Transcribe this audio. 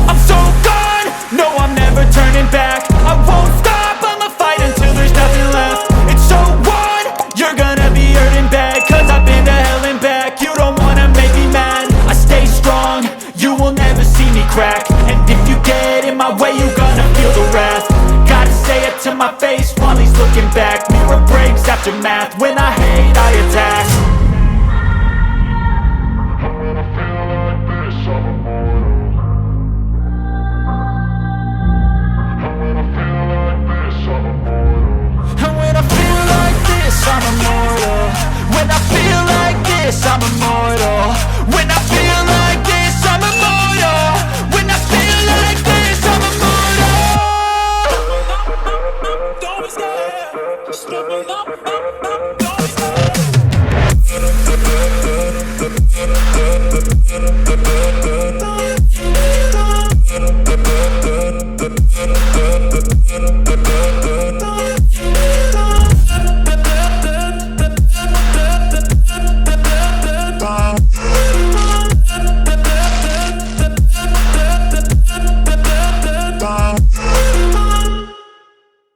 I'm so gone, no I'm never turning back. I won't stop, I'ma fight until there's nothing left. It's so on, you're gonna be hurting bad, cause I've been to hell and back. You don't wanna make me mad, I stay strong, you will never see me crack. And if you get in my way, you gonna feel the wrath. Gotta say it to my face while he's looking back. Mirror breaks after math, when I hate I attack.